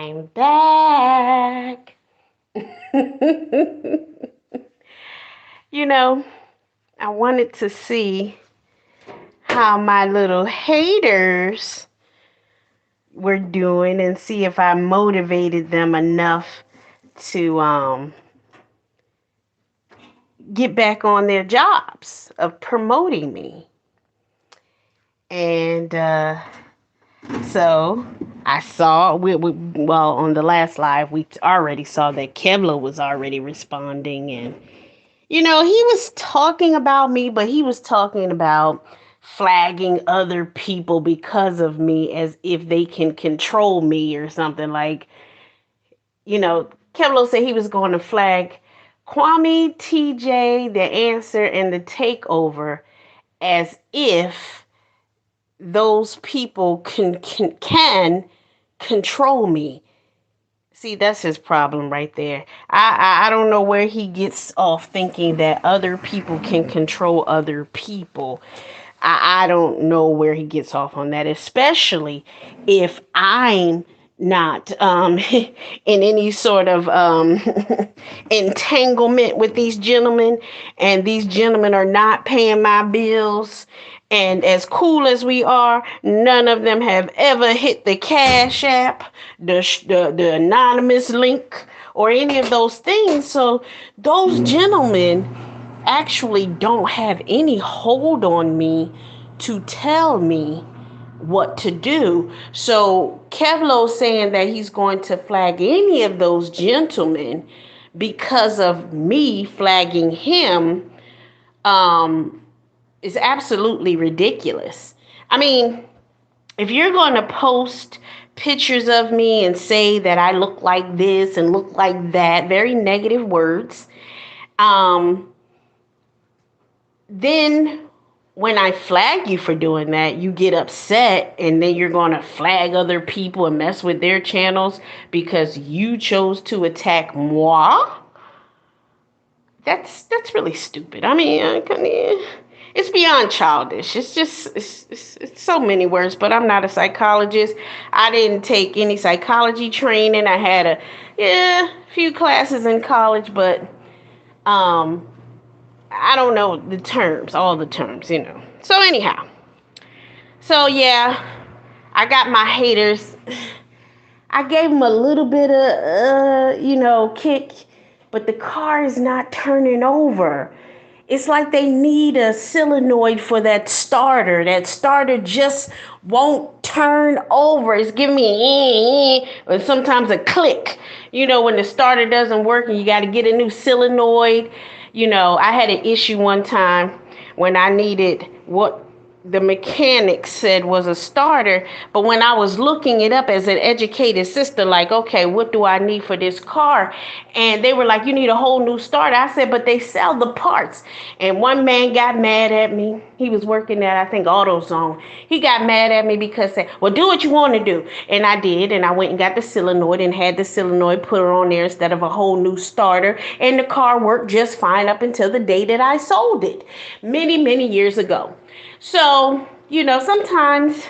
I'm back. You know, I wanted to see how my little haters were doing and see if I motivated them enough to get back on their jobs of promoting me. And so I saw, well, on the last live, we already saw that Kevla was already responding. And, he was talking about me, but he was talking about flagging other people because of me as if they can control me or something. Like, Kevlo said he was going to flag Kwame, TJ, the answer, and the takeover as if those people can control me. See, that's his problem right there. I don't know where he gets off thinking that other people can control other people. I don't know where he gets off on that, especially if I'm not in any sort of entanglement with these gentlemen, and these gentlemen are not paying my bills. And as cool as we are, none of them have ever hit the Cash App, the anonymous link, or any of those things. So those gentlemen actually don't have any hold on me to tell me what to do. So Kevlo saying that he's going to flag any of those gentlemen because of me flagging him is absolutely ridiculous. I mean, if you're going to post pictures of me and say that I look like this and look like that, very negative words, then when I flag you for doing that, you get upset, and then you're going to flag other people and mess with their channels because you chose to attack moi. That's really stupid. I mean, it's beyond childish. It's just it's so many words. But I'm not a psychologist. I didn't take any psychology training. I had a few classes in college, but I don't know the terms, all the terms. So anyhow, so yeah, I got my haters. I gave them a little bit of, kick, but the car is not turning over. It's like they need a solenoid for that starter. That starter just won't turn over. It's giving me or sometimes a click. When the starter doesn't work and you got to get a new solenoid. I had an issue one time when I needed what the mechanic said was a starter, but when I was looking it up as an educated sister, like, okay, what do I need for this car? And they were like, you need a whole new starter. I said, but they sell the parts. And one man got mad at me. He was working at, I think, AutoZone. He got mad at me because said, well, do what you want to do. And I did, and I went and got the solenoid and had the solenoid put on there instead of a whole new starter. And the car worked just fine up until the day that I sold it many, many years ago. So, sometimes,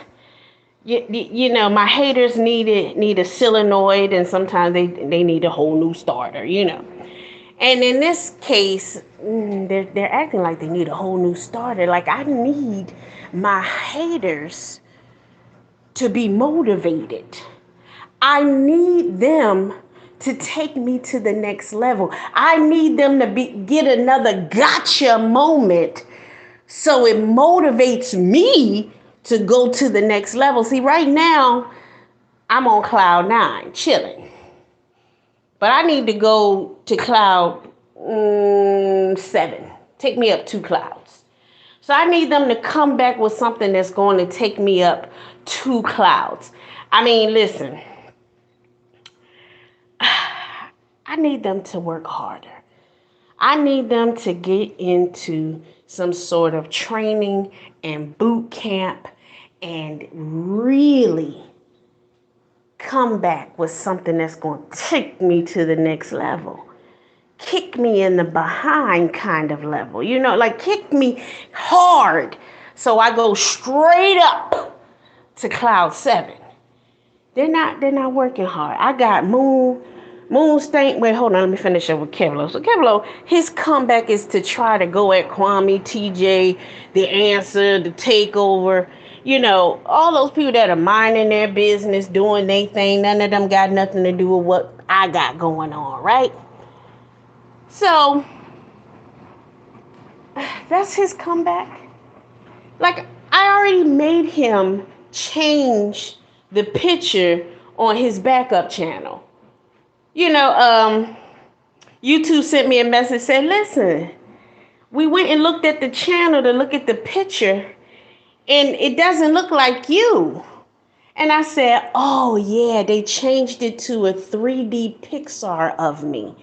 my haters need a solenoid, and sometimes they need a whole new starter, And in this case, they're acting like they need a whole new starter. Like, I need my haters to be motivated. I need them to take me to the next level. I need them to get another gotcha moment. So it motivates me to go to the next level. See, right now, I'm on cloud 9, chilling. But I need to go to cloud 7. Take me up 2 clouds. So I need them to come back with something that's going to take me up 2 clouds. I mean, listen. I need them to work harder. I need them to get into some sort of training and boot camp and really come back with something that's going to take me to the next level. Kick me in the behind kind of level, like kick me hard so I go straight up to cloud 7. They're not working hard. I got Moon Stank. Wait, hold on. Let me finish up with Kevlo. So Kevlo, his comeback is to try to go at Kwame, TJ, the answer, the takeover. All those people that are minding their business, doing their thing. None of them got nothing to do with what I got going on, right? So that's his comeback. Like, I already made him change the picture on his backup channel. YouTube sent me a message, said, listen, we went and looked at the channel to look at the picture, and it doesn't look like you. And I said, oh yeah, they changed it to a 3D Pixar of me.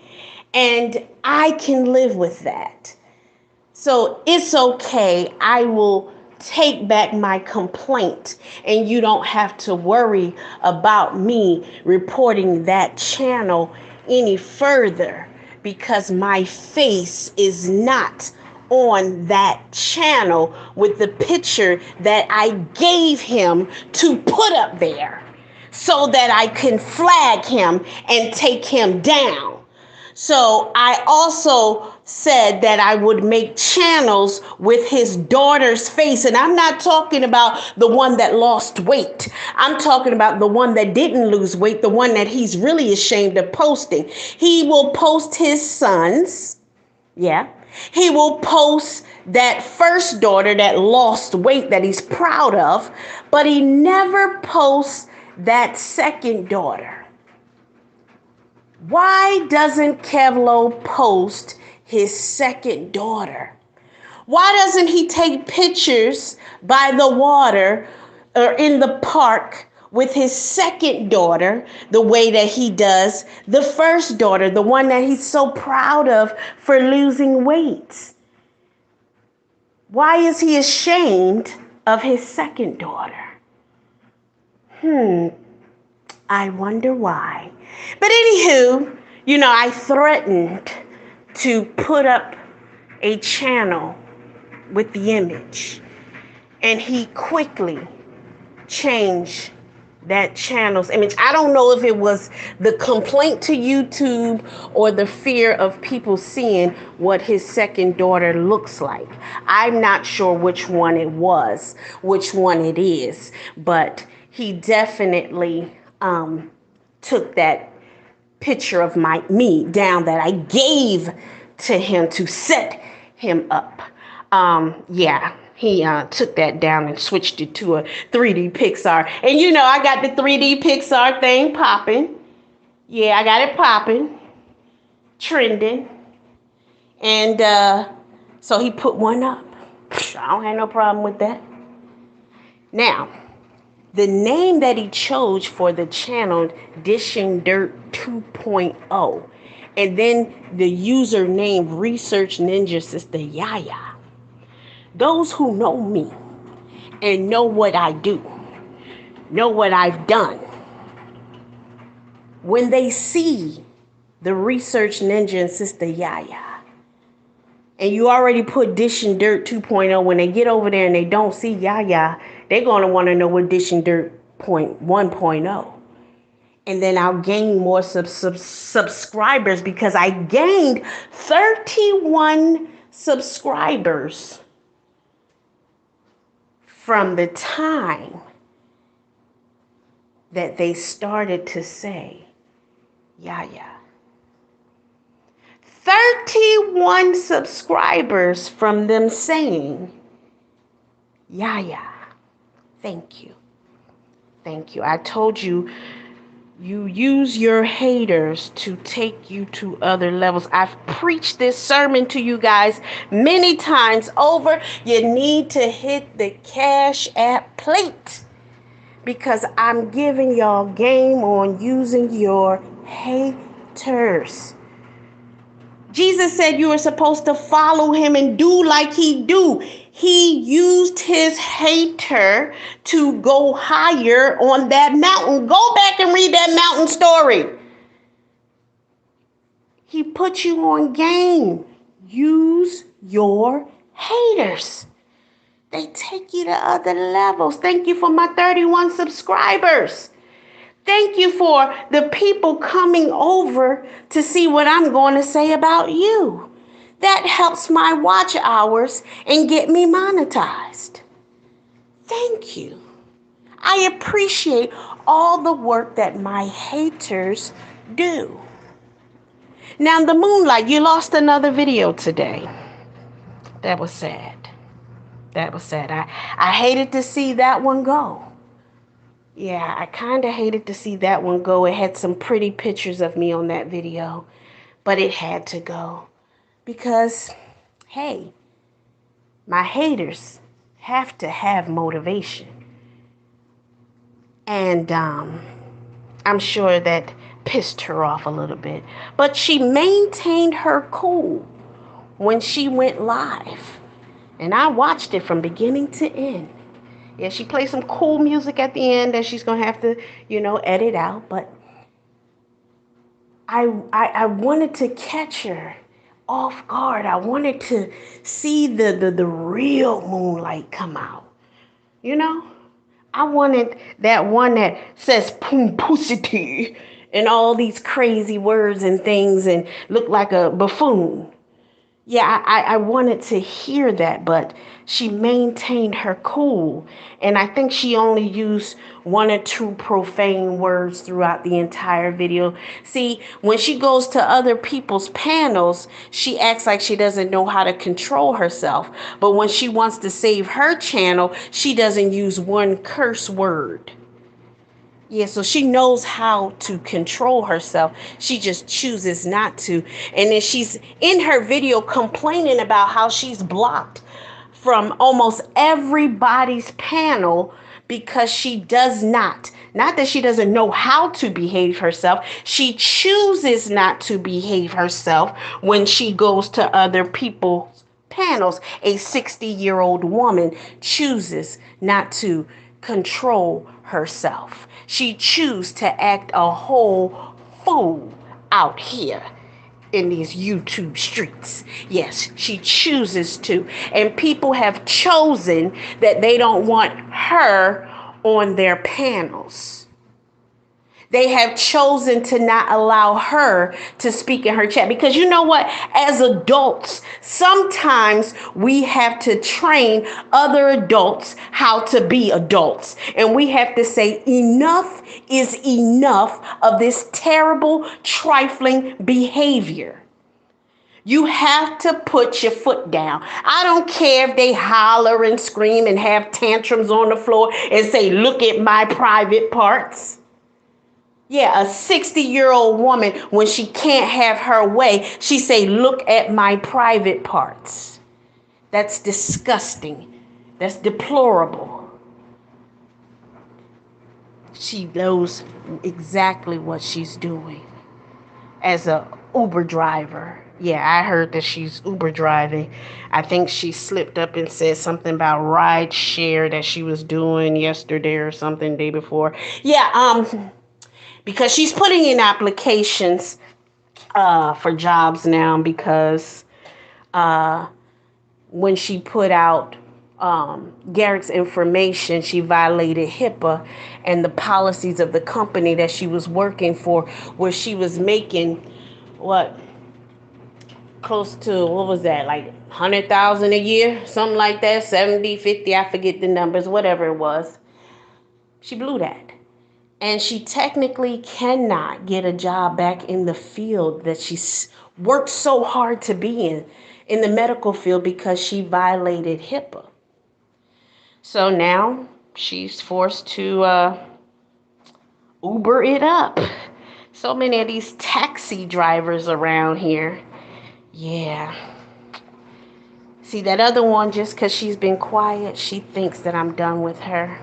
And I can live with that. So it's okay. I will take back my complaint, and you don't have to worry about me reporting that channel any further, because my face is not on that channel with the picture that I gave him to put up there so that I can flag him and take him down. So I also said that I would make channels with his daughter's face. And I'm not talking about the one that lost weight. I'm talking about the one that didn't lose weight, the one that he's really ashamed of posting. He will post his sons. Yeah. He will post that first daughter that lost weight that he's proud of, but he never posts that second daughter. Why doesn't Kevlo post his second daughter? Why doesn't he take pictures by the water or in the park with his second daughter the way that he does the first daughter, the one that he's so proud of for losing weight? Why is he ashamed of his second daughter? I wonder why. But anywho, I threatened to put up a channel with the image, and he quickly changed that channel's image. I don't know if it was the complaint to YouTube or the fear of people seeing what his second daughter looks like. I'm not sure which one it was, which one it is, but he definitely took that picture of me down that I gave to him to set him up. He took that down and switched it to a 3D Pixar. And I got the 3D Pixar thing popping. Yeah, I got it popping, trending. And so he put one up. I don't have no problem with that. Now, the name that he chose for the channel, Dishing Dirt 2.0, and then the username Research Ninja Sister Yaya. Those who know me and know what I do, know what I've done, when they see the Research Ninja and Sister Yaya, and you already put Dishing Dirt 2.0, when they get over there and they don't see Yaya, they're going to want to know what Dishing Dirt 1.0. And then I'll gain more subscribers, because I gained 31 subscribers from the time that they started to say Yaya. 31 subscribers from them saying Yaya. Thank you. Thank you. I told you, you use your haters to take you to other levels. I've preached this sermon to you guys many times over. You need to hit the Cash App plate, because I'm giving y'all game on using your haters. Jesus said you were supposed to follow him and do like he do. He used his hater to go higher on that mountain. Go back and read that mountain story. He put you on game. Use your haters. They take you to other levels. Thank you for my 31 subscribers. Thank you for the people coming over to see what I'm going to say about you. That helps my watch hours and get me monetized. Thank you. I appreciate all the work that my haters do. Now, the Moonlight, you lost another video today. That was sad. That was sad. I hated to see that one go. Yeah, I kind of hated to see that one go. It had some pretty pictures of me on that video, but it had to go because, hey, my haters have to have motivation. And I'm sure that pissed her off a little bit. But she maintained her cool when she went live. And I watched it from beginning to end. Yeah, she played some cool music at the end that she's going to have to, edit out. But I wanted to catch her off guard. I wanted to see the real Moonlight come out. I wanted that one that says pomposity and all these crazy words and things and look like a buffoon. Yeah, I wanted to hear that, but she maintained her cool. And I think she only used one or two profane words throughout the entire video. See, when she goes to other people's panels, she acts like she doesn't know how to control herself. But when she wants to save her channel, she doesn't use one curse word. Yeah, so she knows how to control herself. She just chooses not to. And then she's in her video complaining about how she's blocked from almost everybody's panel because she does not that she doesn't know how to behave herself. She chooses not to behave herself when she goes to other people's panels. A 60-year-old woman chooses not to control herself. She chooses to act a whole fool out here in these YouTube streets. Yes, she chooses to. And people have chosen that they don't want her on their panels. They have chosen to not allow her to speak in her chat. Because you know what? As adults, sometimes we have to train other adults how to be adults. And we have to say enough is enough of this terrible, trifling behavior. You have to put your foot down. I don't care if they holler and scream and have tantrums on the floor and say, look at my private parts. Yeah, a 60-year-old woman, when she can't have her way, she say, look at my private parts. That's disgusting. That's deplorable. She knows exactly what she's doing as a Uber driver. Yeah, I heard that she's Uber driving. I think she slipped up and said something about ride share that she was doing yesterday or something day before. Yeah, because she's putting in applications for jobs now because when she put out Garrett's information, she violated HIPAA and the policies of the company that she was working for, where she was making close to, what was that, like 100,000 a year, something like that, 70, 50, I forget the numbers, whatever it was. She blew that. And she technically cannot get a job back in the field that she's worked so hard to be in the medical field, because she violated HIPAA. So now she's forced to Uber it up. So many of these taxi drivers around here. Yeah. See, that other one, just because she's been quiet, she thinks that I'm done with her.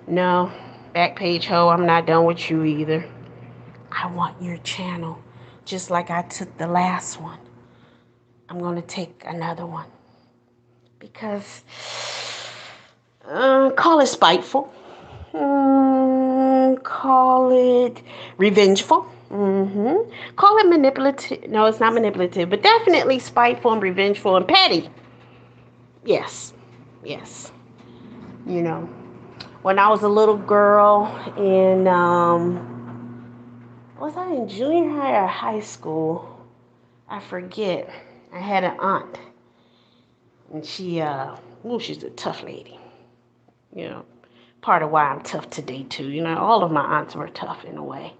No. Backpage hoe, I'm not done with you either. I want your channel, just like I took the last one. I'm going to take another one. Because, call it spiteful. Call it revengeful. Call it manipulative. No, it's not manipulative, but definitely spiteful and revengeful and petty. Yes. when I was a little girl in, was I in junior high or high school? I forget. I had an aunt, and she's a tough lady. You know, part of why I'm tough today too. You know, all of my aunts were tough in a way.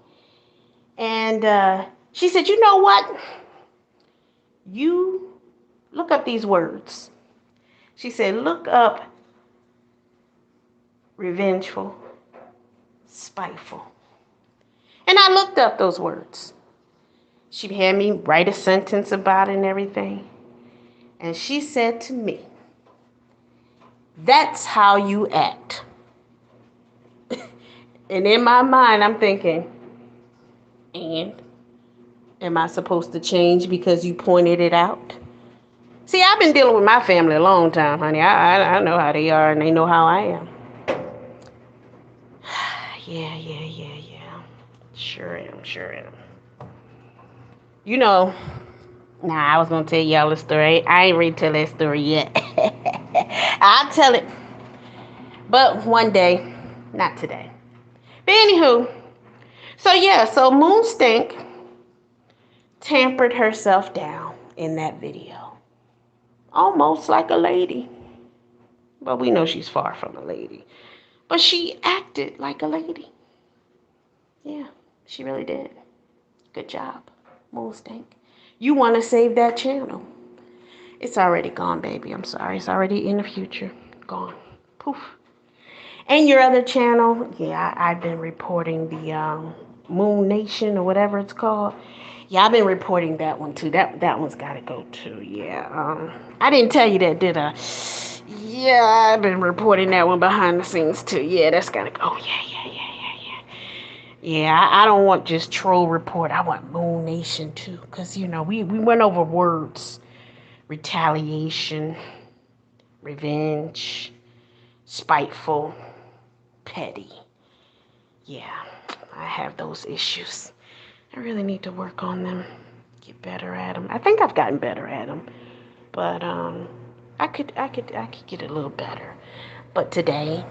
And she said, you know what? You look up these words. She said, look up revengeful, spiteful. And I looked up those words. She had me write a sentence about it and everything. And she said to me, that's how you act. And in my mind, I'm thinking, and am I supposed to change because you pointed it out? See, I've been dealing with my family a long time, honey. I know how they are, and they know how I am. Yeah. Sure am. You know, I was going to tell y'all a story. I ain't ready to tell that story yet. I'll tell it. But one day, not today. But anywho, so Moon Stink tampered herself down in that video. Almost like a lady. But we know she's far from a lady. But she acted like a lady. Yeah, she really did. Good job, Moon Stink. You want to save that channel. It's already gone, baby. I'm sorry. It's already in the future. Gone. Poof. And your other channel, yeah, I've been reporting the Moon Nation or whatever it's called. Yeah, I've been reporting that one too. That one's got to go too. Yeah. I didn't tell you that, did I? Yeah, I've been reporting that one behind the scenes too. Yeah, that's got to go. Oh, yeah. Yeah, I don't want just troll report. I want Moon Nation too. Because, you know, we went over words. Retaliation, revenge, spiteful, petty. Yeah, I have those issues. I really need to work on them. Get better at them. I think I've gotten better at them. But I could get a little better. But today,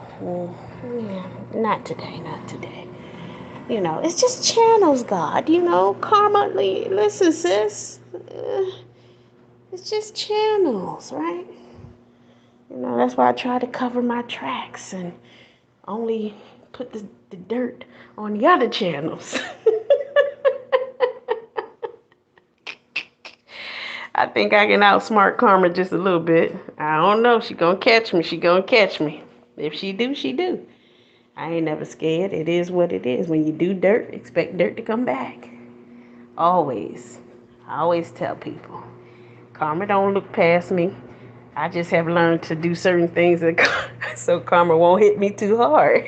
not today. You know, it's just channels, God. You know, karma. Listen, sis. It's just channels, right? You know, that's why I try to cover my tracks and only put the dirt on the other channels. I think I can outsmart karma just a little bit. I don't know. She gonna catch me. If she do, she do. I ain't never scared. It is what it is. When you do dirt, expect dirt to come back. Always. I always tell people, karma don't look past me. I just have learned to do certain things so karma won't hit me too hard.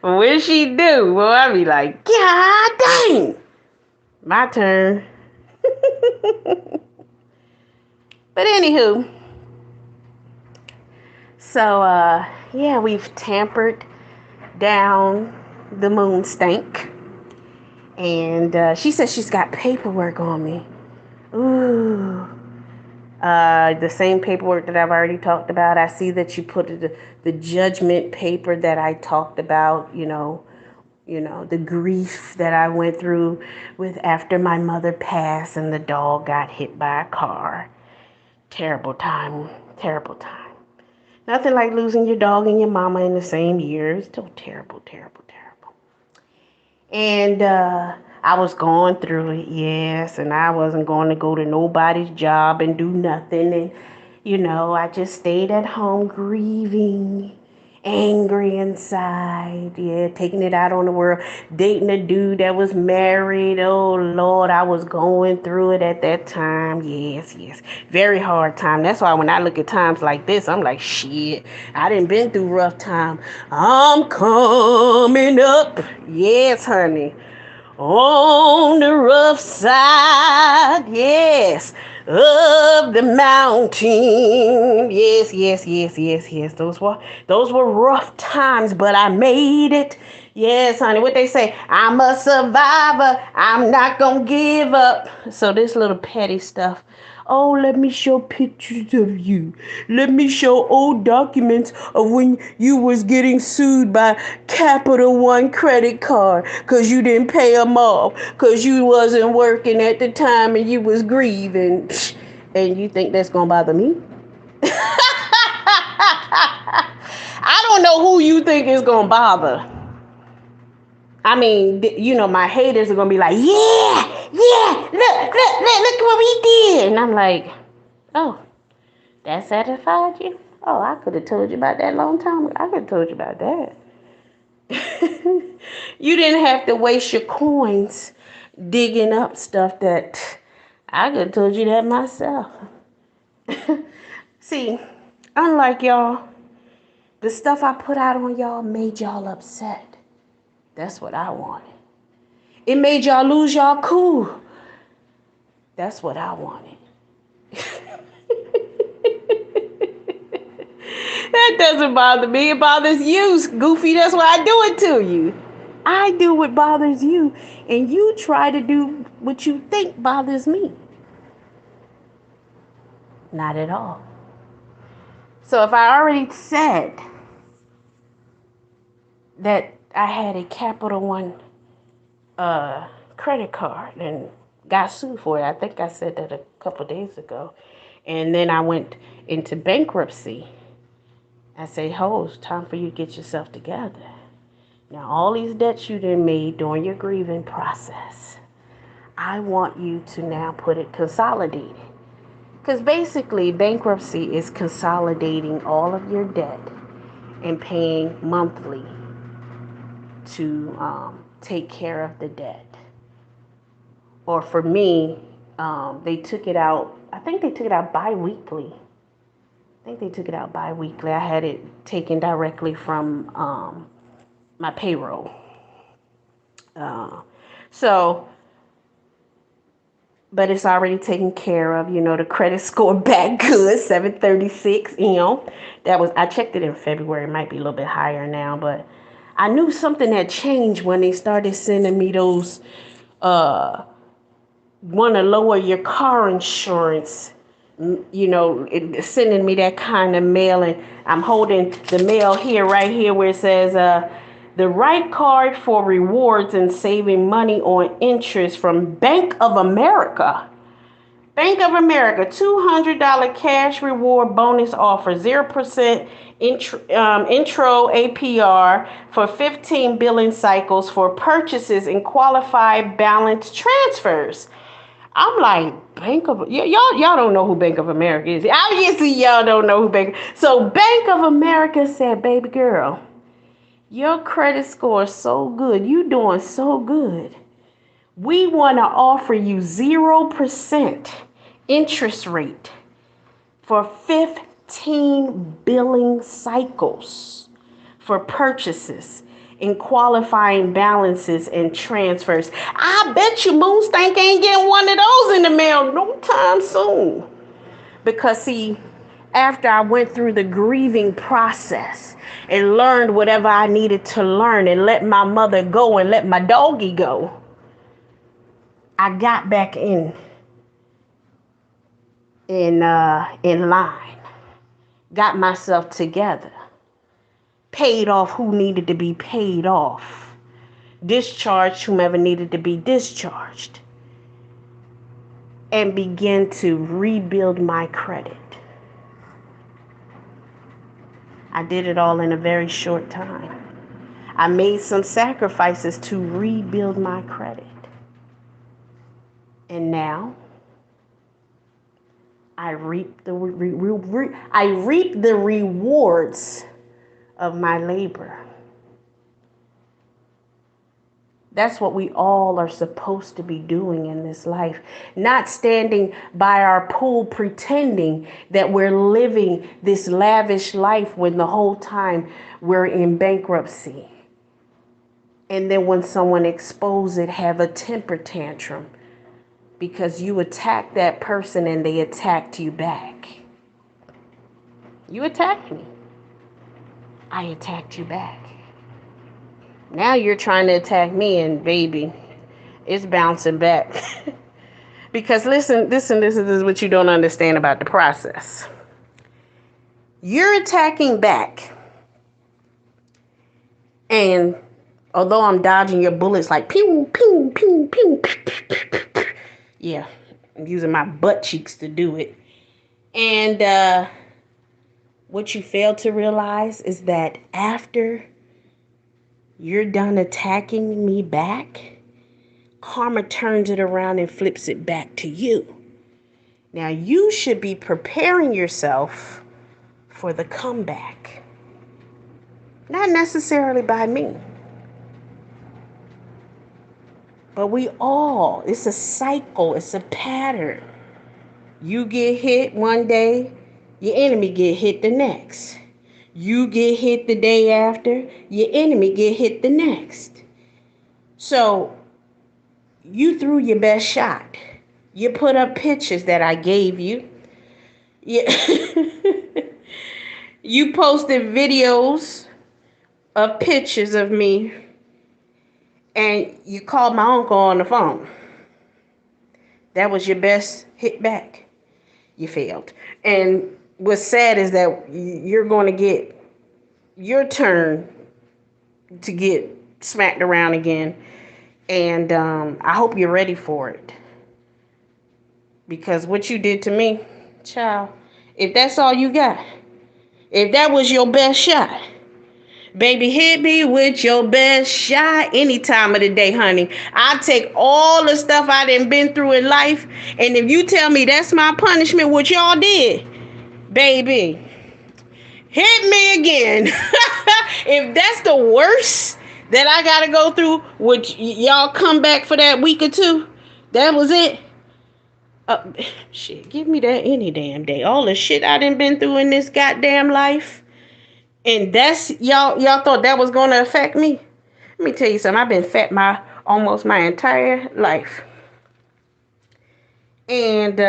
When she do, well, I be like, God dang, my turn. But anywho, so yeah, we've tampered down the Moon Stink. And she says she's got paperwork on me. Ooh. The same paperwork that I've already talked about. I see that you put the judgment paper that I talked about, you know, the grief that I went through with after my mother passed and the dog got hit by a car. Terrible time. Nothing like losing your dog and your mama in the same year. It's still terrible. And I was going through it, yes, and I wasn't going to go to nobody's job and do nothing. And, you know, I just stayed at home grieving, angry inside, yeah, taking it out on the world, dating a dude that was married. Oh, Lord, I was going through it at that time. Yes. Very hard time. That's why when I look at times like this, I'm like, shit, I done been through rough time. I'm coming up. Yes, honey. On the rough side, yes, of the mountain. Yes. Those were rough times, but I made it. Yes, honey. What they say? I'm a survivor. I'm not gonna give up. So this little petty stuff Oh, let me show pictures of you. Let me show old documents of when you was getting sued by Capital One credit card because you didn't pay them off because you wasn't working at the time and you was grieving. And you think that's going to bother me? I don't know who you think is going to bother. I mean, my haters are going to be like, yeah, look what we did. And I'm like, oh, that satisfied you? Oh, I could have told you about that a long time ago. I could have told you about that. You didn't have to waste your coins digging up stuff that I could have told you that myself. See, unlike y'all, the stuff I put out on y'all made y'all upset. That's what I wanted. It made y'all lose y'all cool. That's what I wanted. That doesn't bother me. It bothers you, Goofy. That's why I do it to you. I do what bothers you, and you try to do what you think bothers me. Not at all. So if I already said that I had a Capital One credit card and got sued for it, I think I said that a couple days ago, and then I went into bankruptcy, I say, ho, it's time for you to get yourself together. Now, all these debts you done made during your grieving process, I want you to now put it consolidated. Because basically, bankruptcy is consolidating all of your debt and paying monthly to take care of the debt. Or for me, they took it out, I think they took it out bi-weekly. I had it taken directly from my payroll. But it's already taken care of. The credit score back good, 736. I checked it in February. It might be a little bit higher now, but I knew something had changed when they started sending me those want to lower your car insurance. Sending me that kind of mail, and I'm holding the mail right here where it says the right card for rewards and saving money on interest from Bank of America. Bank of America, $200 cash reward bonus offer, 0% intro APR for 15 billing cycles for purchases and qualified balance transfers. I'm like, y'all don't know who Bank of America is. Obviously, y'all don't know who So Bank of America said, baby girl, your credit score is so good. You doing so good. We want to offer you 0% interest rate for 15 billing cycles for purchases in qualifying balances and transfers. I bet you Moonstank ain't getting one of those in the mail no time soon. Because see, after I went through the grieving process and learned whatever I needed to learn and let my mother go and let my doggy go, I got back in line, got myself together, paid off who needed to be paid off, discharged whomever needed to be discharged, and began to rebuild my credit. I did it all in a very short time. I made some sacrifices to rebuild my credit. And now I reap the rewards of my labor. That's what we all are supposed to be doing in this life. Not standing by our pool pretending that we're living this lavish life when the whole time we're in bankruptcy. And then when someone exposes it, have a temper tantrum because you attacked that person and they attacked you back. You attacked me. I attacked you back. Now you're trying to attack me and baby, it's bouncing back. Because listen, this is what you don't understand about the process. You're attacking back. And although I'm dodging your bullets like pew, pew, pew, pew, pew, yeah, I'm using my butt cheeks to do it. And what you fail to realize is that after you're done attacking me back, karma turns it around and flips it back to you. Now you should be preparing yourself for the comeback. Not necessarily by me. But it's a cycle, it's a pattern. You get hit one day, your enemy get hit the next. You get hit the day after, your enemy get hit the next. So you threw your best shot. You put up pictures that I gave you. You posted videos of pictures of me, and you called my uncle on the phone. That was your best hit back. You failed. And what's sad is that you're going to get your turn to get smacked around again. And I hope you're ready for it. Because what you did to me, child, if that's all you got, if that was your best shot, baby, hit me with your best shot any time of the day, honey. I take all the stuff I done been through in life, and if you tell me that's my punishment, what y'all did, baby, hit me again. If that's the worst that I gotta go through, would y'all come back for that week or two? That was it. Shit, give me that any damn day. All the shit I done been through in this goddamn life. And that's y'all thought that was gonna affect me. Let me tell you something. I've been fat almost my entire life. And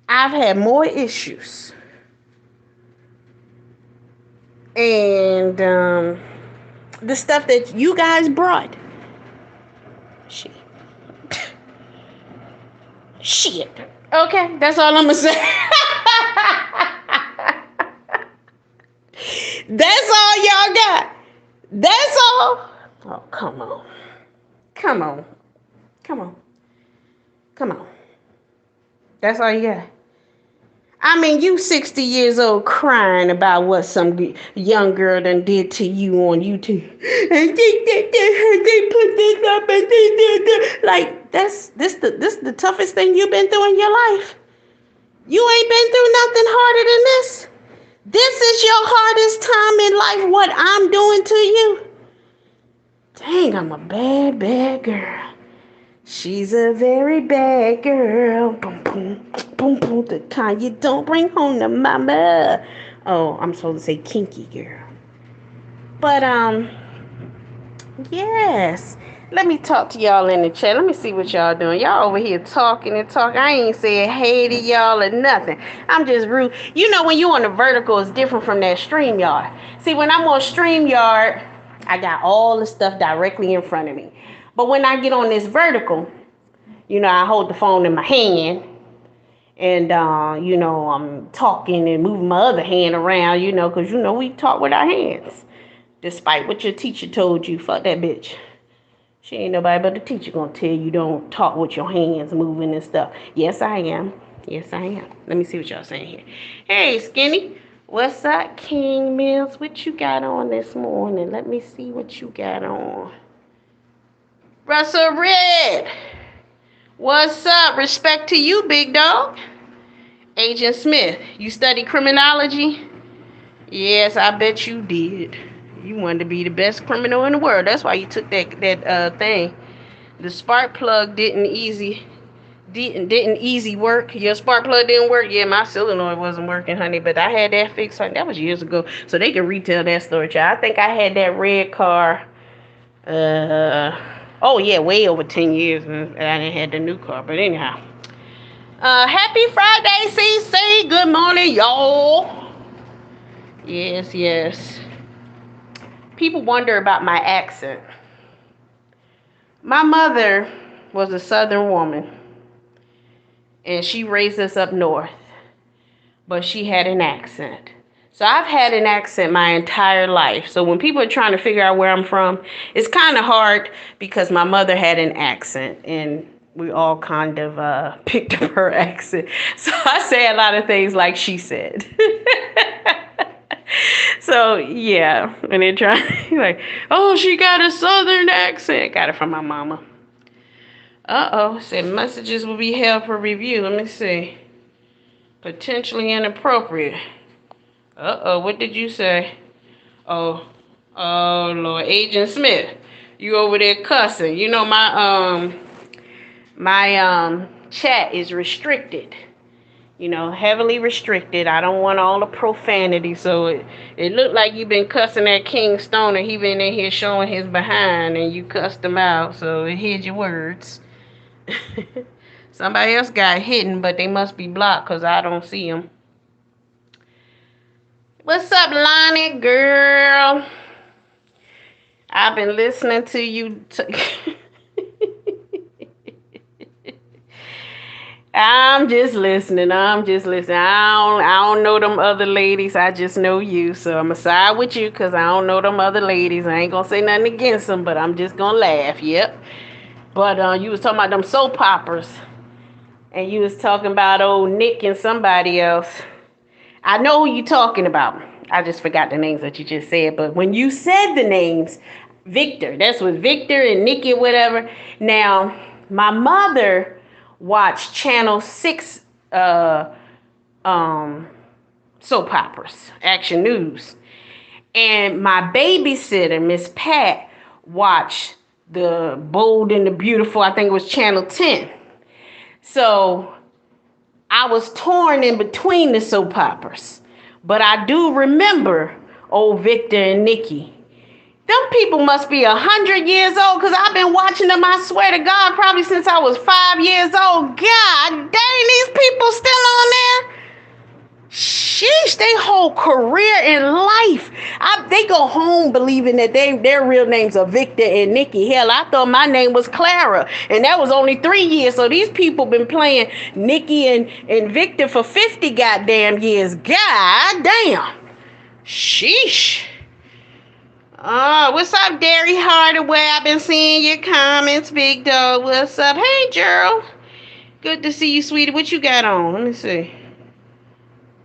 I've had more issues. And the stuff that you guys brought. Shit. Shit. Okay, that's all I'm gonna say. That's all y'all got. That's all. Oh, come on. Come on. Come on. Come on. That's all you got. I mean, you 60 years old crying about what some young girl done did to you on YouTube. And they put this up and they did that. Like, this the toughest thing you've been through in your life. You ain't been through nothing harder than this. This is your hardest time in life, what I'm doing to you. Dang, I'm a bad, bad girl. She's a very bad girl. Boom, boom, boom, boom. The kind you don't bring home to mama. Oh, I'm supposed to say kinky girl. But, yes. Let me talk to y'all in the chat. Let me see what y'all doing. Y'all over here talking and talking. I ain't saying hey to y'all or nothing. I'm just rude. You know, when you on the vertical, it's different from that StreamYard. See, when I'm on StreamYard, I got all the stuff directly in front of me. But when I get on this vertical, you know, I hold the phone in my hand. And, you know, I'm talking and moving my other hand around, you know, because, you know, we talk with our hands. Despite what your teacher told you, fuck that bitch. She ain't nobody but the teacher gonna tell you don't talk with your hands moving and stuff. Yes, I am. Yes, I am. Let me see what y'all saying here. Hey, Skinny. What's up, King Mills? What you got on this morning? Let me see what you got on. Russell Red. What's up? Respect to you, big dog. Agent Smith. You study criminology? Yes, I bet you did. You wanted to be the best criminal in the world. That's why you took that thing. The spark plug didn't easy work. Your spark plug didn't work. Yeah, my solenoid wasn't working, honey. But I had that fixed. Honey. That was years ago. So they can retell that story, child. I think I had that red car. Oh yeah, way over 10 years. And I didn't have the new car. But anyhow. Happy Friday, CC. Good morning, y'all. Yes, yes. People wonder about my accent. My mother was a Southern woman, and she raised us up north, but she had an accent. So I've had an accent my entire life. So when people are trying to figure out where I'm from, it's kind of hard because my mother had an accent, and we all kind of picked up her accent. So I say a lot of things like she said. So yeah, when they're trying, like, oh, she got a Southern accent. Got it from my mama. Said messages will be held for review. Let me see. Potentially inappropriate. What did you say? Oh Lord, Agent Smith, you over there cussing? You know my chat is restricted. You know, heavily restricted. I don't want all the profanity, so it looked like you've been cussing at King Stoner. He been in here showing his behind, and you cussed him out, so it hid your words. Somebody else got hidden, but they must be blocked because I don't see them. What's up, Lonnie, girl? I've been listening to you. I'm just listening. I don't know them other ladies. I just know you. So I'm going to side with you because I don't know them other ladies. I ain't going to say nothing against them, but I'm just going to laugh. Yep. But you was talking about them soap operas. And you was talking about old Nick and somebody else. I know who you talking about. I just forgot the names that you just said. But when you said the names, Victor, that's what Victor and Nikki, whatever. Now, my mother watched Channel 6 soap operas, Action News. And my babysitter, Miss Pat, watched The Bold and the Beautiful. I think it was Channel 10. So I was torn in between the soap operas. But I do remember old Victor and Nikki. Them people must be 100 years old because I've been watching them, I swear to God, probably since I was 5 years old. God dang, these people still on there? Sheesh, they whole career in life. They go home believing that their real names are Victor and Nikki. Hell, I thought my name was Clara, and that was only 3 years. So these people been playing Nikki and Victor for 50 goddamn years. God damn. Sheesh. What's up, Derry Hardaway? I've been seeing your comments, big dog. What's up? Hey, Gerald. Good to see you, sweetie. What you got on? Let me see.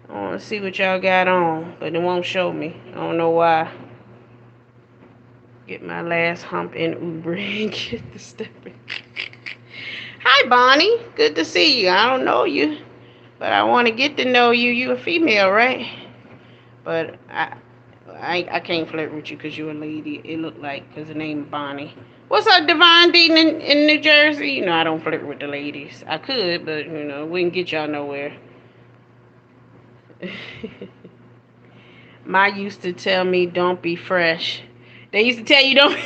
I want to see what y'all got on, but it won't show me. I don't know why. Get my last hump in Uber and get the stepping. Hi, Bonnie. Good to see you. I don't know you, but I want to get to know you. You a female, right? But I can't flirt with you because you're a lady. It looked like because the name Bonnie. What's up, Devon Dean in New Jersey? You know, I don't flirt with the ladies. I could, but, you know, wouldn't get y'all nowhere. Ma used to tell me, don't be fresh. They used to tell you, don't.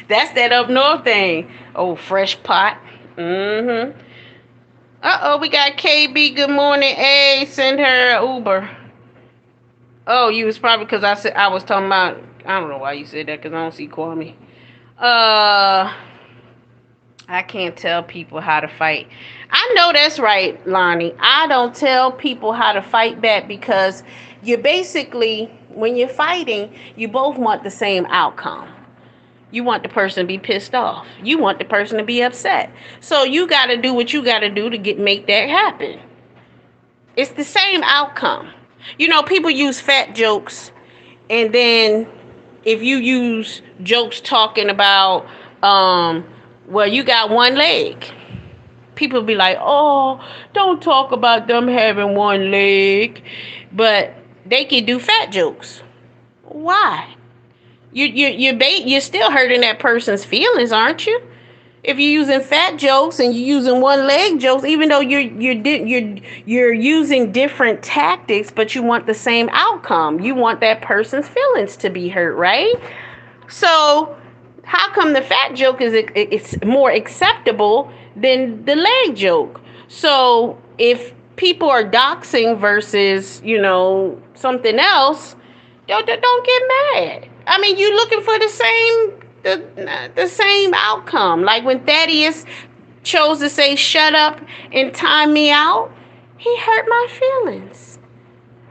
That's that up north thing. Oh, fresh pot. Mm-hmm. We got KB. Good morning. Hey, send her an Uber. Oh, you was probably because I was talking about. I don't know why you said that because I don't see Kwame. I can't tell people how to fight. I know that's right, Lonnie. I don't tell people how to fight back because you basically, when you're fighting, you both want the same outcome. You want the person to be pissed off. You want the person to be upset. So you got to do what you got to do to make that happen. It's the same outcome. You know, people use fat jokes, and then if you use jokes talking about, well, you got one leg, people be like, oh, don't talk about them having one leg, but they can do fat jokes. Why? You're still hurting that person's feelings, aren't you? If you're using fat jokes and you're using one leg jokes, even though you're using different tactics, but you want the same outcome. You want that person's feelings to be hurt, right? So how come the fat joke is more acceptable than the leg joke? So if people are doxing versus, you know, something else, don't get mad. I mean, you're looking for the same the same outcome. Like when Thaddeus chose to say shut up and time me out, he hurt my feelings.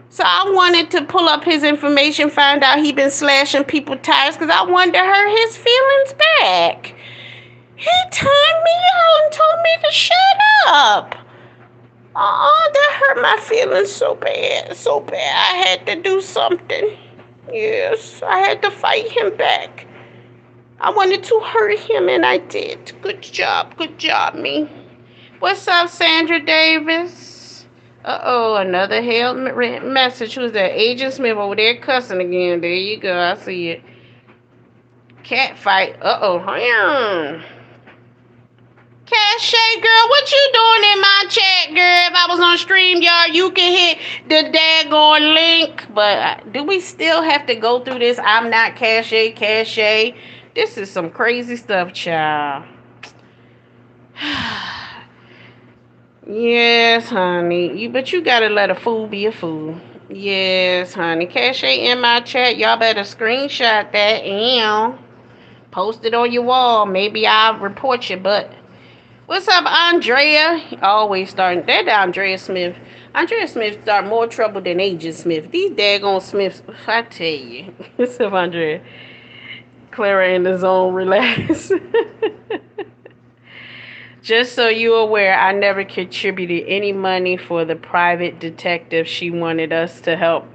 So I wanted to pull up his information, find out he been slashing people's tires because I wanted to hurt his feelings back. He timed me out and told me to shut up. That hurt my feelings so bad, so bad. I had to do something. Yes, I had to fight him back. I wanted to hurt him, and I did. Good job, me. What's up, Sandra Davis? Another hell message. Who's that? Agent Smith over there cussing again. There you go, I see it. Cat fight. Cache, girl, what you doing in my chat, girl? If I was on StreamYard, you can hit the daggone link. But do we still have to go through this? I'm not Cache. This is some crazy stuff, child. Yes, honey. But you gotta let a fool be a fool. Yes, honey. Cache in my chat. Y'all better screenshot that and post it on your wall. Maybe I'll report you, but... What's up, Andrea? Always starting. That Andrea Smith. Andrea Smith start more trouble than Agent Smith. These daggone Smiths, I tell you. What's up, Andrea? Clara in the zone, relax. Just so you're aware, I never contributed any money for the private detective she wanted us to help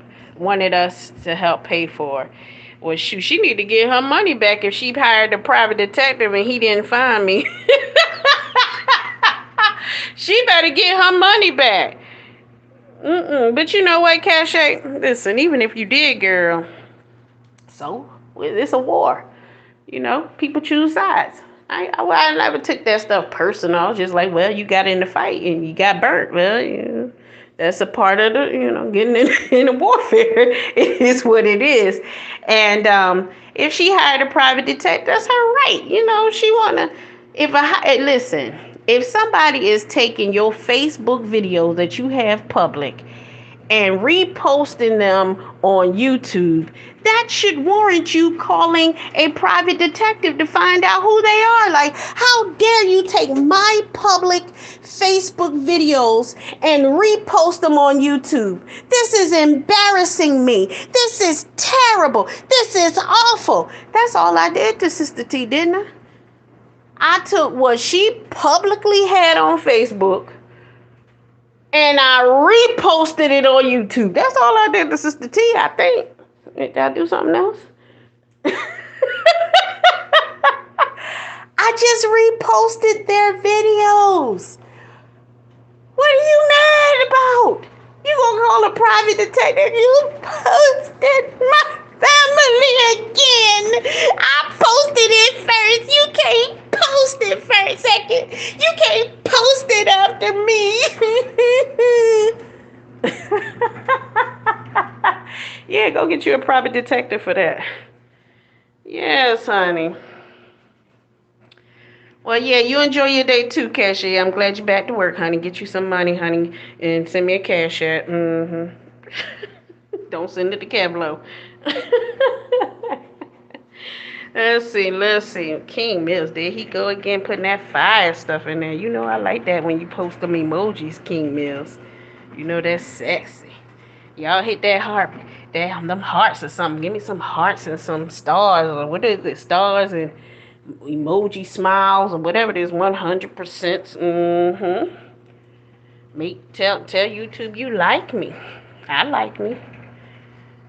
pay for. Well, shoot, she need to get her money back if she hired a private detective and he didn't find me. She better get her money back. But you know what, Cache? Listen, even if you did, girl, so it's a war. You know, people choose sides. I never took that stuff personal. I was just like, well, you got in the fight and you got burnt. Well, you know, that's a part of the, getting in the warfare. It is what it is. And if she hired a private detective, that's her right. She wanna. Listen. If somebody is taking your Facebook videos that you have public and reposting them on YouTube, that should warrant you calling a private detective to find out who they are. Like, how dare you take my public Facebook videos and repost them on YouTube? This is embarrassing me. This is terrible. This is awful. That's all I did to Sister T, didn't I? I took what she publicly had on Facebook and I reposted it on YouTube. That's all I did to Sister T, I think. Did I do something else? I just reposted their videos. What are you mad about? You gonna call a private detective? You posted my family again. I posted it first. You can't post it first, second. You can't post it after me. Yeah, go get you a private detective for that. Yes, honey. Well, yeah, you enjoy your day too, Cache. I'm glad you're back to work, honey. Get you some money, honey, and send me a cash app. Don't send it to Cablo. Let's see. King Mills, there he go again, putting that fire stuff in there. You know I like that when you post them emojis, King Mills. You know that's sexy. Y'all hit that heart, them hearts or something. Give me some hearts and some stars, or what is it? Stars and emoji smiles or whatever it is. 100%. Tell YouTube you like me. I like me.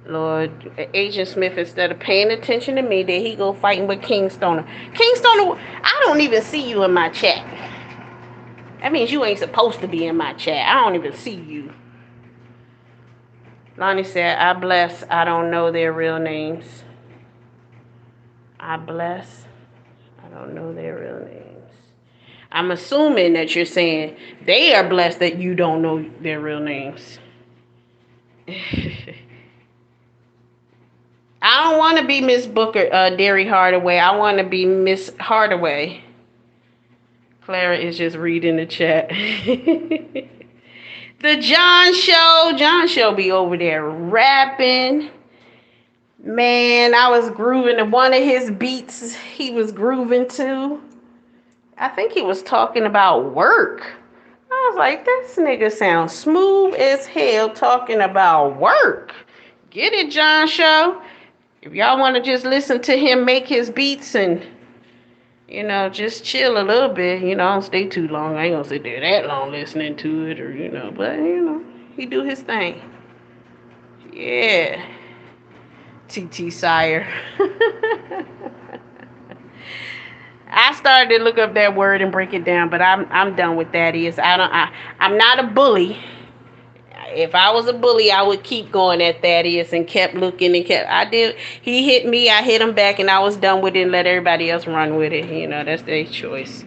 Lord, Agent Smith, instead of paying attention to me, there he go fighting with King Stoner. King Stoner, I don't even see you in my chat. That means you ain't supposed to be in my chat. I don't even see you. Lonnie said, I bless. I don't know their real names. I bless. I don't know their real names. I'm assuming that you're saying they are blessed that you don't know their real names. I don't want to be Miss Booker, Derry Hardaway. I want to be Miss Hardaway. Clara is just reading the chat. The John Show. John Show be over there rapping. Man, I was grooving to one of his beats he was grooving to. I think he was talking about work. I was like, this nigga sounds smooth as hell talking about work. Get it, John Show? If y'all want to just listen to him make his beats and, just chill a little bit, don't stay too long. I ain't gonna sit there that long listening to it or, but, he do his thing. Yeah. TT Sire. I started to look up that word and break it down, but I'm done with that. I'm not a bully. If I was a bully, I would keep going at Thaddeus and kept looking and kept. I did. He hit me, I hit him back, and I was done with it and let everybody else run with it. That's their choice.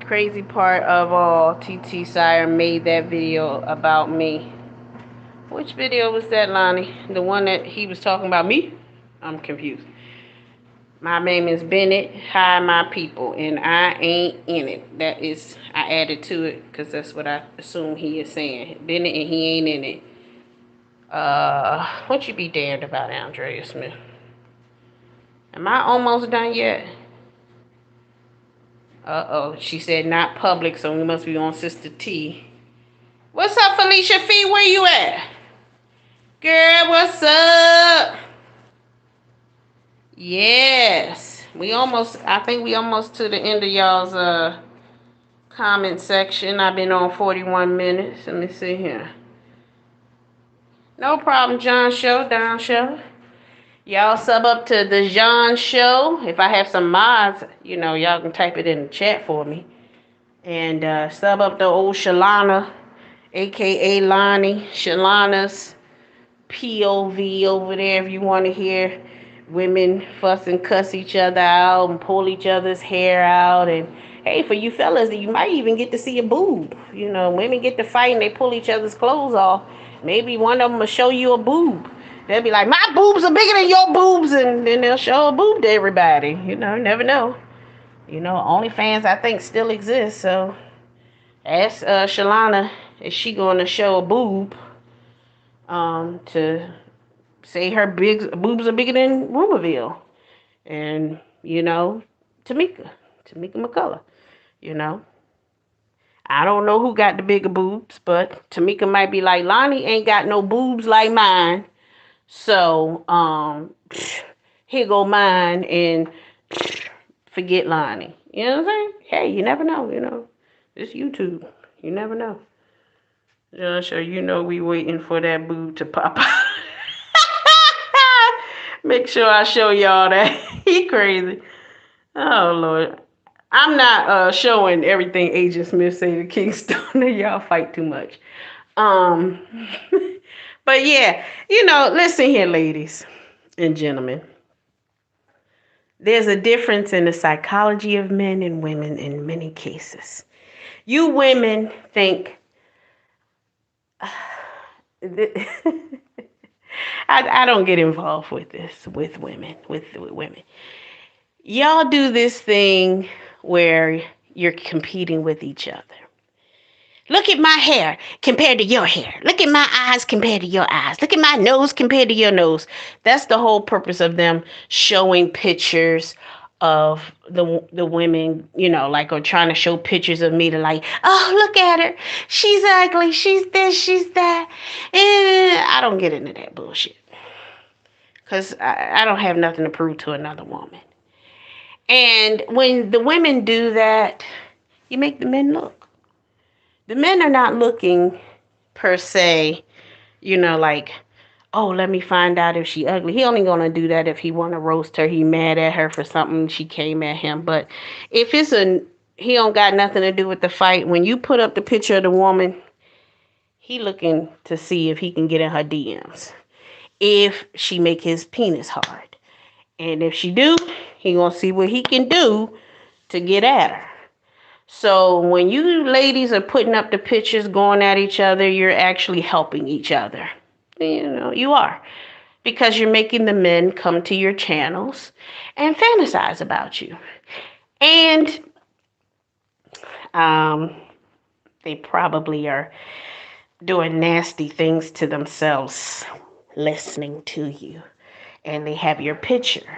Crazy part of all, TT Sire made that video about me. Which video was that, Lonnie? The one that he was talking about me? I'm confused. My name is Bennett. Hi, my people. And I ain't in it. I added to it because that's what I assume he is saying. Bennett and he ain't in it. What you be damned about, Andrea Smith? Am I almost done yet? Uh-oh. She said not public, so we must be on Sister T. What's up, Felicia Fee? Where you at? Girl, what's up? Yes. I think we almost to the end of y'all's comment section. I've been on 41 minutes. Let me see here. No problem, John Show, Down Show. Y'all sub up to the John Show. If I have some mods, y'all can type it in the chat for me. And sub up to old Shalana, a.k.a. Lonnie. Shalana's POV over there if you want to hear women fuss and cuss each other out and pull each other's hair out. And hey, for you fellas, you might even get to see a boob. Women get to fight and they pull each other's clothes off. Maybe one of them will show you a boob. They'll be like, my boobs are bigger than your boobs, and then they'll show a boob to everybody. Never know. OnlyFans I think still exists, so ask Shalana, is she going to show a boob to say her boobs are bigger than Rumorville? And, Tamika McCullough, I don't know who got the bigger boobs, but Tamika might be like, Lonnie ain't got no boobs like mine. So, here go mine and forget Lonnie. You know what I'm saying? Hey, you never know, It's YouTube. You never know. Just so we waiting for that boob to pop out. Make sure I show y'all that. He crazy. Oh, Lord. I'm not showing everything Agent Smith say to Kingston. Y'all fight too much. But yeah, listen here, ladies and gentlemen. There's a difference in the psychology of men and women in many cases. You women think I don't get involved with this with women. Y'all do this thing where you're competing with each other. Look at my hair compared to your hair. Look at my eyes compared to your eyes. Look at my nose compared to your nose. That's the whole purpose of them showing pictures of the women, or trying to show pictures of me to like, oh, look at her. She's ugly. She's this, she's that. And I don't get into that bullshit. Because I don't have nothing to prove to another woman. And when the women do that, you make the men look. The men are not looking per se, like, oh, let me find out if she ugly. He only gonna do that if he want to roast her. He mad at her for something she came at him. But if he don't got nothing to do with the fight. When you put up the picture of the woman, he looking to see if he can get in her DMs. If she make his penis hard. And if she do, he gonna see what he can do to get at her. So when you ladies are putting up the pictures going at each other, you're actually helping each other. You are. Because you're making the men come to your channels and fantasize about you. And they probably are doing nasty things to themselves, listening to you, and they have your picture.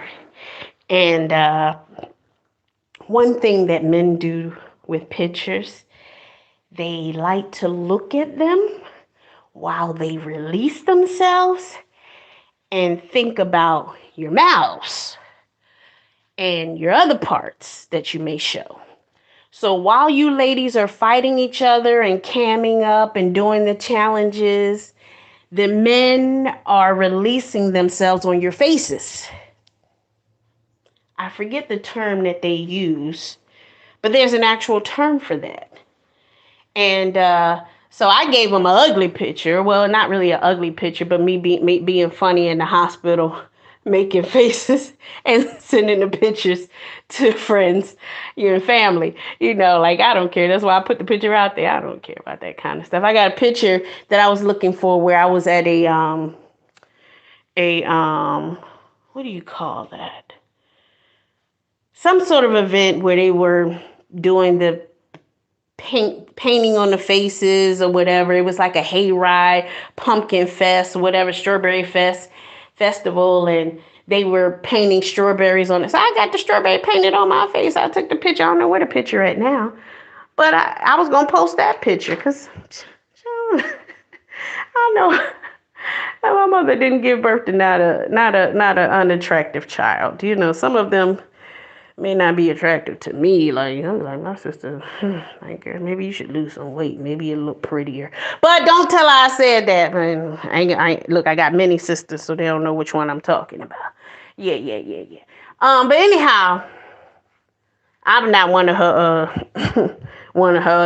And one thing that men do with pictures, they like to look at them while they release themselves and think about your mouths and your other parts that you may show. So while you ladies are fighting each other and camming up and doing the challenges, the men are releasing themselves on your faces. I forget the term that they use, but there's an actual term for that. And so I gave them an ugly picture. Well, not really an ugly picture, but me being funny in the hospital, making faces and sending the pictures to friends, your family. Like, I don't care. That's why I put the picture out there. I don't care about that kind of stuff. I got a picture that I was looking for where I was at a what do you call that? Some sort of event where they were doing the painting on the faces or whatever. It was like a hayride, pumpkin fest, whatever, strawberry festival, and they were painting strawberries on it. So I got the strawberry painted on my face. I took the picture. I don't know where the picture at now, but I was gonna post that picture because I know my mother didn't give birth to not an unattractive child. Some of them may not be attractive to me. Like, I'm like, my sister, like, girl, maybe you should lose some weight. Maybe you look prettier. But don't tell her I said that, man. Look, I got many sisters, so they don't know which one I'm talking about. Yeah. But anyhow, I'm not one of her,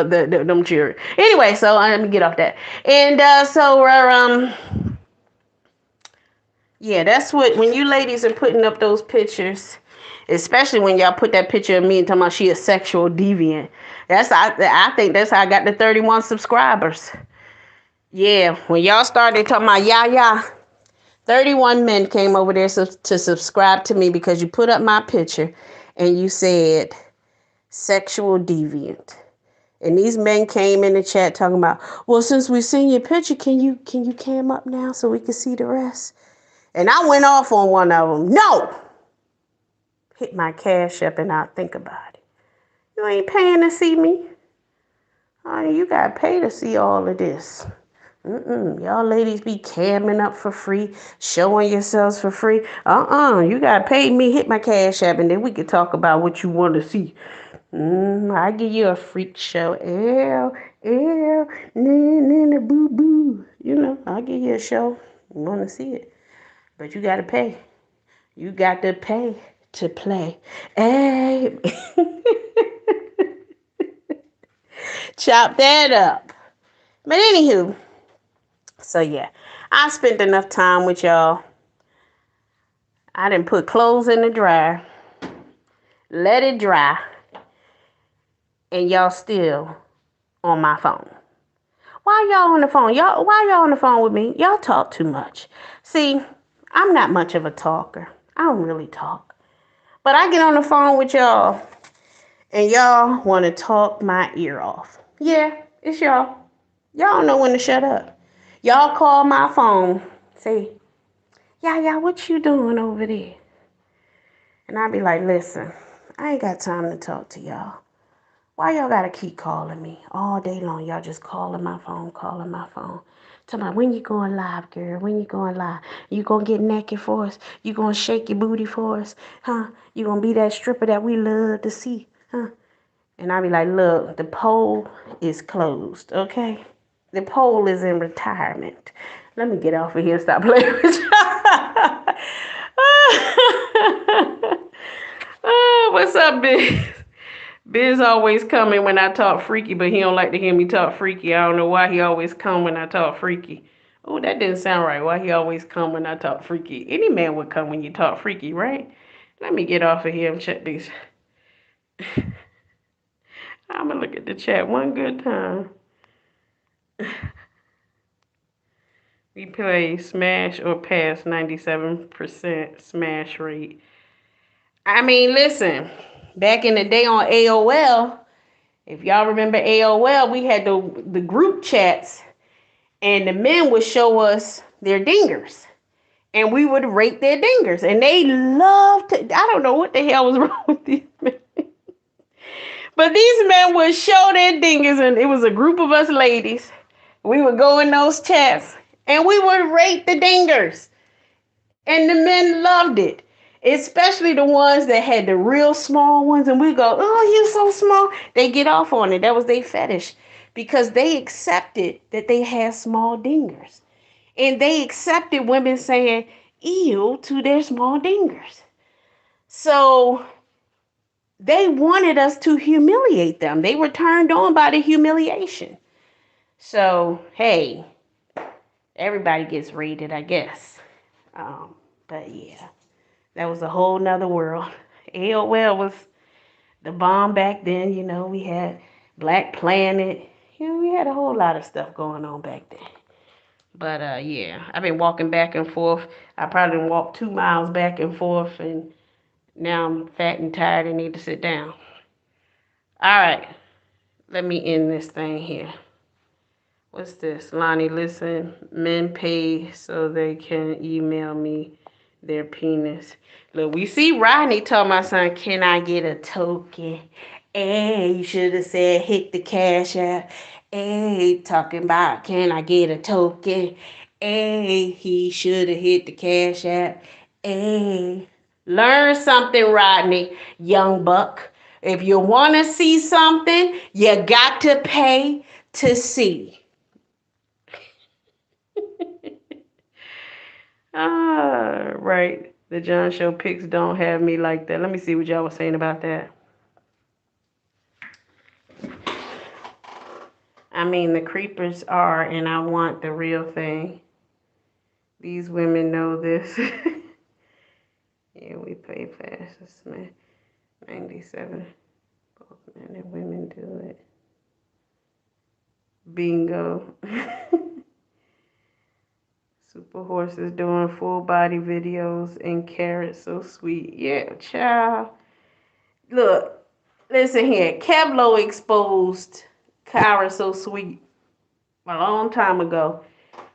them children. Anyway, so let me get off that. And yeah, that's what, when you ladies are putting up those pictures, especially when y'all put that picture of me and talking about she a sexual deviant. I think that's how I got the 31 subscribers. Yeah, when y'all started talking about 31 men came over there to subscribe to me because you put up my picture and you said sexual deviant. And these men came in the chat talking about, well, since we've seen your picture, can you cam up now so we can see the rest? And I went off on one of them. No! Hit my cash up and I'll think about it. You ain't paying to see me. Honey, you got to pay to see all of this. Y'all ladies be camming up for free, showing yourselves for free. You got to pay me, hit my cash app, and then we can talk about what you want to see. I give you a freak show. Nana, boo, boo. I'll give you a show. You want to see it. But you got to pay. You got to pay to play. Hey. Chop that up. But anywho, so yeah, I spent enough time with y'all. I didn't put clothes in the dryer, let it dry, and y'all still on my phone. Why y'all on the phone? Why y'all on the phone with me? Y'all talk too much. See, I'm not much of a talker. I don't really talk. But I get on the phone with y'all, and y'all want to talk my ear off. Yeah, it's y'all. Y'all don't know when to shut up. Y'all call my phone, say, what you doing over there? And I be like, listen, I ain't got time to talk to y'all. Why y'all gotta keep calling me all day long? Y'all just calling my phone. Tell me, when you going live, girl? When you going live? You gonna get naked for us? You gonna shake your booty for us? Huh? You gonna be that stripper that we love to see? Huh? And I be like, look, the poll is closed, okay? The poll is in retirement. Let me get off of here and stop playing with you. What's up, Biz? Biz always coming when I talk freaky, but he don't like to hear me talk freaky. I don't know why he always come when I talk freaky. Oh, that didn't sound right. Why he always come when I talk freaky? Any man would come when you talk freaky, right? Let me get off of here and check these. I'm going to look at the chat one good time. We play smash or pass 97% smash rate. I mean, listen, back in the day on AOL, if y'all remember AOL, we had the group chats, And the men would show us their dingers. And we would rate their dingers. And they loved to, I don't know what the hell was wrong with these men. But these men would show their dingers, and it was a group of us ladies. We would go in those chats, and we would rate the dingers. And the men loved it, especially the ones that had the real small ones. And we go, oh, you so small. They get off on it. That was their fetish because they accepted that they had small dingers. And they accepted women saying ew to their small dingers. So they wanted us to humiliate them. They were turned on by the humiliation. So, hey, everybody gets rated, I guess. But yeah, that was a whole nother world. AOL was the bomb back then. You know, we had Black Planet. You know, we had a whole lot of stuff going on back then. But yeah, I've been walking back and forth. I probably walked 2 miles back and forth, and now I'm fat and tired and need to sit down. All right, let me end this thing here. What's this? Lonnie, listen, men pay so they can email me their penis. Look, we see Rodney tell my son, can I get a token? Hey, you should have said hit the cash app. Hey, talking about can I get a token? Hey, he should have hit the cash app. Hey, learn something, Rodney, young buck. If you want to see something, you got to pay to see. Right. The John Show pics don't have me like that. Let me see what y'all was saying about that. I mean, the creepers are, and I want the real thing. These women know this. Yeah, we pay fast, man. 97. Both men and women do it. Bingo. Super horses doing full body videos and carrots, so sweet. Yeah, child. Look, listen here. Kevlo exposed Clara so sweet a long time ago.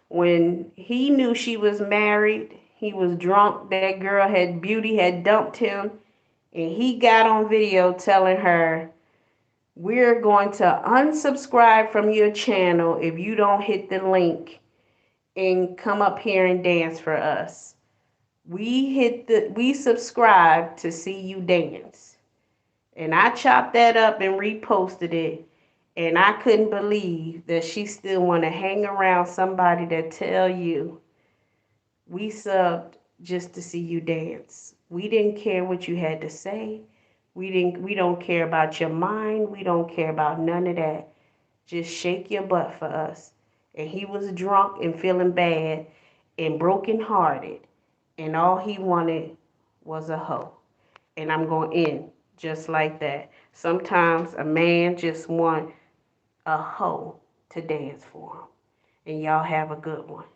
When he knew she was married, he was drunk. That girl had beauty, had dumped him, and he got on video telling her, we're going to unsubscribe from your channel if you don't hit the link and come up here and dance for us. We subscribe to see you dance. And I chopped that up and reposted it. And I couldn't believe that she still want to hang around somebody that tell you we subbed just to see you dance. We didn't care what you had to say. We don't care about your mind. We don't care about none of that. Just shake your butt for us. And he was drunk and feeling bad and brokenhearted. And all he wanted was a hoe. And I'm going to end just like that. Sometimes a man just wants a hoe to dance for him. And y'all have a good one.